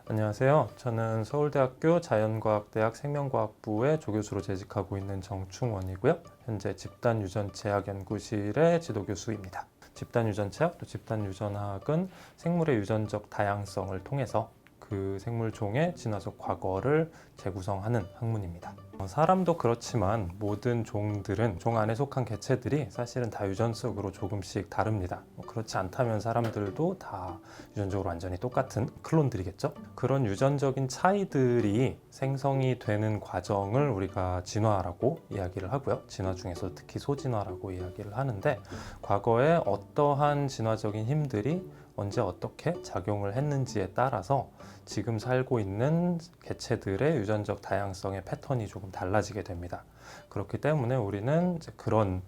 안녕하세요. 저는 서울대학교 자연과학대학 생명과학부의 조교수로 재직하고 있는 정충원이고요. 현재 집단유전체학연구실의 지도교수입니다. 집단유전체학 또 집단유전학은 생물의 유전적 다양성을 통해서 그 생물종의 진화적 과거를 재구성하는 학문입니다. 사람도 그렇지만 모든 종들은 종 안에 속한 개체들이 사실은 다 유전적으로 조금씩 다릅니다. 그렇지 않다면 사람들도 다 유전적으로 완전히 똑같은 클론들이겠죠. 그런 유전적인 차이들이 생성이 되는 과정을 우리가 진화라고 이야기를 하고요. 진화 중에서 특히 소진화라고 이야기를 하는데, 과거에 어떠한 진화적인 힘들이 언제 어떻게 작용을 했는지에 따라서 지금 살고 있는 개체들의 유전적 다양성의 패턴이 조금 달라지게 됩니다. 그렇기 때문에 우리는 이제 그런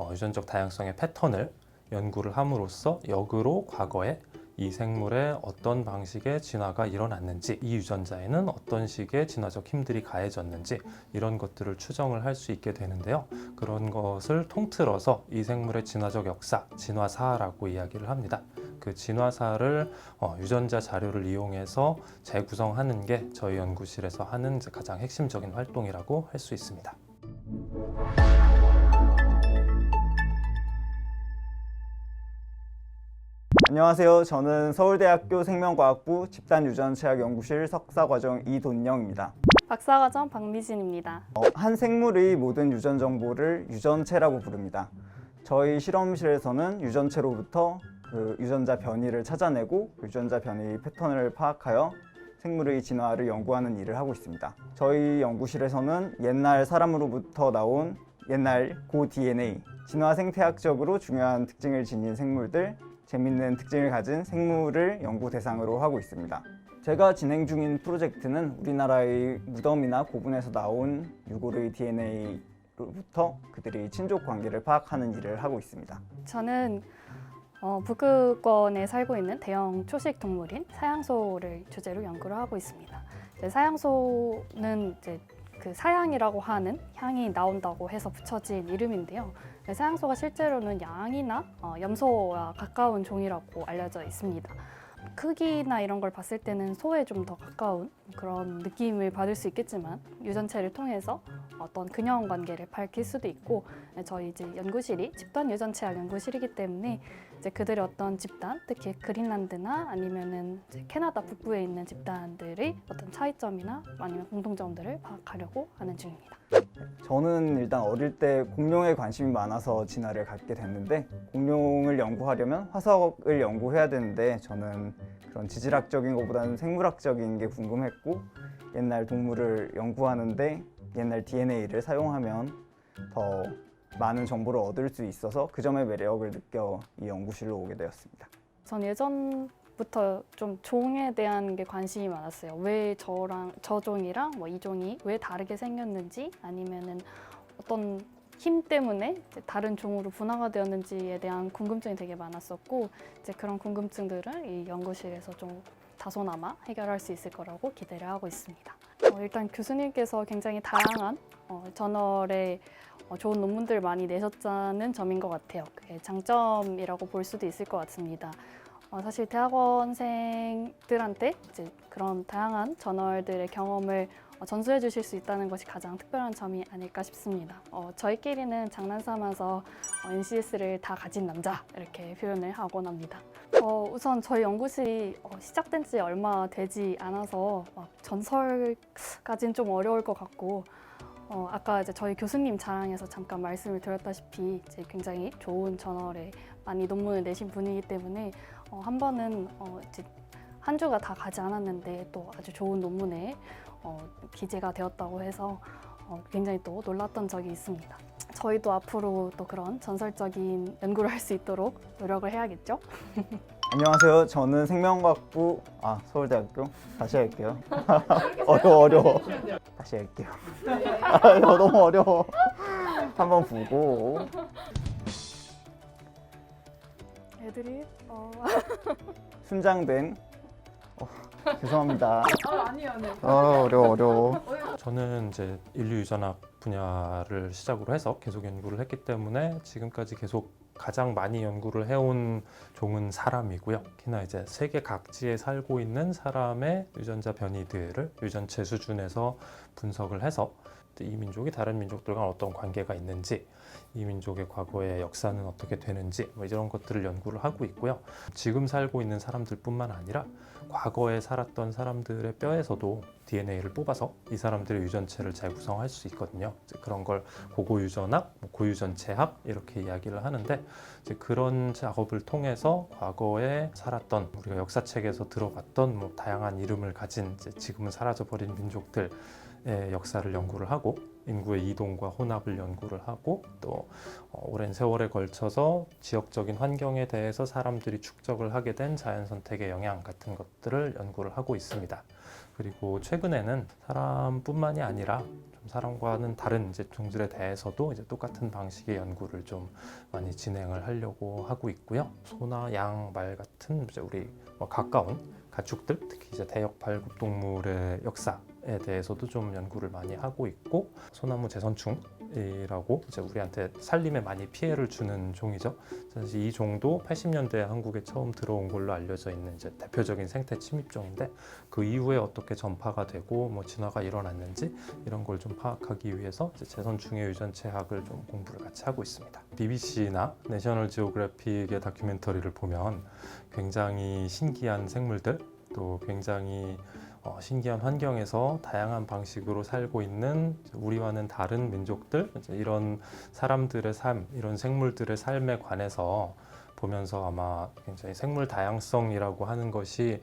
유전적 다양성의 패턴을 연구를 함으로써 역으로 과거에 이 생물의 어떤 방식의 진화가 일어났는지, 이 유전자에는 어떤 식의 진화적 힘들이 가해졌는지, 이런 것들을 추정을 할 수 있게 되는데요. 그런 것을 통틀어서 이 생물의 진화적 역사, 진화사라고 이야기를 합니다. 그 진화사를 유전자 자료를 이용해서 재구성하는 게 저희 연구실에서 하는 가장 핵심적인 활동이라고 할 수 있습니다. 안녕하세요. 저는 서울대학교 생명과학부 집단유전체학연구실 석사과정 이돈영입니다. 박사과정 박미진입니다. 한 생물의 모든 유전 정보를 유전체라고 부릅니다. 저희 실험실에서는 유전체로부터 그 유전자 변이를 찾아내고 유전자 변이 패턴을 파악하여 생물의 진화를 연구하는 일을 하고 있습니다. 저희 연구실에서는 옛날 사람으로부터 나온 옛날 고 DNA, 진화 생태학적으로 중요한 특징을 지닌 생물들, 재밌는 특징을 가진 생물을 연구 대상으로 하고 있습니다. 제가 진행 중인 프로젝트는 우리나라의 무덤이나 고분에서 나온 유골의 DNA로부터 그들의 친족 관계를 파악하는 일을 하고 있습니다. 저는 북극권에 살고 있는 대형 초식 동물인 사양소를 주제로 연구를 하고 있습니다. 사양소는 이제 그 사양이라고 하는 향이 나온다고 해서 붙여진 이름인데요. 사양소가 실제로는 양이나 염소와 가까운 종이라고 알려져 있습니다. 크기나 이런 걸 봤을 때는 소에 좀 더 가까운 그런 느낌을 받을 수 있겠지만, 유전체를 통해서 어떤 균형 관계를 밝힐 수도 있고, 저희 이제 연구실이 집단 유전체학 연구실이기 때문에 이제 그들의 어떤 집단, 특히 그린란드나 아니면은 이제 캐나다 북부에 있는 집단들의 어떤 차이점이나 아니면 공통점들을 파악하려고 하는 중입니다. 저는 일단 어릴 때 공룡에 관심이 많아서 진화를 갖게 됐는데, 공룡을 연구하려면 화석을 연구해야 되는데 저는 그런 지질학적인 것보다는 생물학적인 게 궁금했고, 옛날 동물을 연구하는데 옛날 DNA를 사용하면 더 많은 정보를 얻을 수 있어서 그 점의 매력을 느껴 이 연구실로 오게 되었습니다. 전 예전부터 좀 종에 대한 게 관심이 많았어요. 왜 저 종이랑 이 종이 왜 다르게 생겼는지, 아니면은 어떤 힘 때문에 다른 종으로 분화가 되었는지에 대한 궁금증이 되게 많았었고, 이제 그런 궁금증들을 이 연구실에서 좀 다소나마 해결할 수 있을 거라고 기대를 하고 있습니다. 일단 교수님께서 굉장히 다양한 저널에 좋은 논문들 많이 내셨다는 점인 것 같아요. 그게 장점이라고 볼 수도 있을 것 같습니다. 사실 대학원생들한테 이제 그런 다양한 저널들의 경험을 전수해 주실 수 있다는 것이 가장 특별한 점이 아닐까 싶습니다. 저희끼리는 장난삼아서 NCS를 다 가진 남자 이렇게 표현을 하곤 합니다. 우선 저희 연구실이 시작된 지 얼마 되지 않아서 전설까지는 좀 어려울 것 같고, 아까 이제 저희 교수님 자랑에서 잠깐 말씀을 드렸다시피 이제 굉장히 좋은 저널에 많이 논문을 내신 분이기 때문에 한 번은 이제 한 주가 다 가지 않았는데 또 아주 좋은 논문에 기재가 되었다고 해서 굉장히 또 놀랐던 적이 있습니다. 저희도 앞으로 또 그런 전설적인 연구를 할 수 있도록 노력을 해야겠죠? 안녕하세요. 저는 생명과학부 서울대학교 다시 할게요. 어려워. 다시 할게요. 이거 너무 어려워. 한번 보고. 애들이 순장된 죄송합니다. 아니요, 네. 어려워. 저는 이제 인류유전학 분야를 시작으로 해서 계속 연구를 했기 때문에 지금까지 계속 가장 많이 연구를 해온 종은 사람이고요. 특히나 이제 세계 각지에 살고 있는 사람의 유전자 변이들을 유전체 수준에서 분석을 해서 이 민족이 다른 민족들과 어떤 관계가 있는지, 이 민족의 과거의 역사는 어떻게 되는지 뭐 이런 것들을 연구를 하고 있고요. 지금 살고 있는 사람들뿐만 아니라 과거에 살았던 사람들의 뼈에서도 DNA를 뽑아서 이 사람들의 유전체를 재구성할 수 있거든요. 이제 그런 걸 고고유전학, 고유전체학 이렇게 이야기를 하는데, 이제 그런 작업을 통해서 과거에 살았던 우리가 역사책에서 들어봤던 뭐 다양한 이름을 가진 이제 지금은 사라져버린 민족들의 역사를 연구를 하고, 인구의 이동과 혼합을 연구를 하고, 또 오랜 세월에 걸쳐서 지역적인 환경에 대해서 사람들이 축적을 하게 된 자연 선택의 영향 같은 것들을 연구를 하고 있습니다. 그리고 최근에는 사람뿐만이 아니라 좀 사람과는 다른 이제 종들에 대해서도 이제 똑같은 방식의 연구를 좀 많이 진행을 하려고 하고 있고요. 소나 양, 말 같은 이제 우리 가까운 가축들, 특히 이제 대역 발굽동물의 역사에 대해서도 좀 연구를 많이 하고 있고, 소나무 재선충이라고 이제 우리한테 살림에 많이 피해를 주는 종이죠. 사실 이 종도 80년대에 한국에 처음 들어온 걸로 알려져 있는 이제 대표적인 생태 침입종인데, 그 이후에 어떻게 전파가 되고 뭐 진화가 일어났는지 이런 걸 좀 파악하기 위해서 이제 재선충의 유전체학을 좀 공부를 같이 하고 있습니다. BBC나 내셔널 지오그래픽의 다큐멘터리를 보면 굉장히 신기한 생물들, 또 굉장히 신기한 환경에서 다양한 방식으로 살고 있는 우리와는 다른 민족들, 이런 사람들의 삶, 이런 생물들의 삶에 관해서 보면서 아마 굉장히 생물 다양성이라고 하는 것이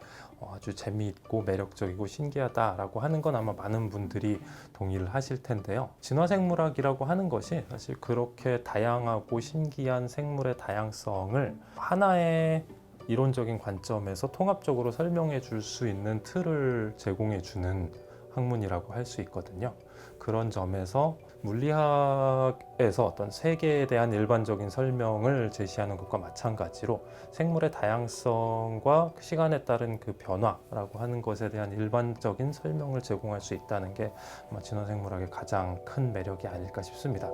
아주 재미있고 매력적이고 신기하다라고 하는 건 아마 많은 분들이 동의를 하실 텐데요. 진화생물학이라고 하는 것이 사실 그렇게 다양하고 신기한 생물의 다양성을 하나의 이론적인 관점에서 통합적으로 설명해 줄 수 있는 틀을 제공해 주는 학문이라고 할 수 있거든요. 그런 점에서 물리학에서 어떤 세계에 대한 일반적인 설명을 제시하는 것과 마찬가지로 생물의 다양성과 시간에 따른 그 변화라고 하는 것에 대한 일반적인 설명을 제공할 수 있다는 게 아마 진화생물학의 가장 큰 매력이 아닐까 싶습니다.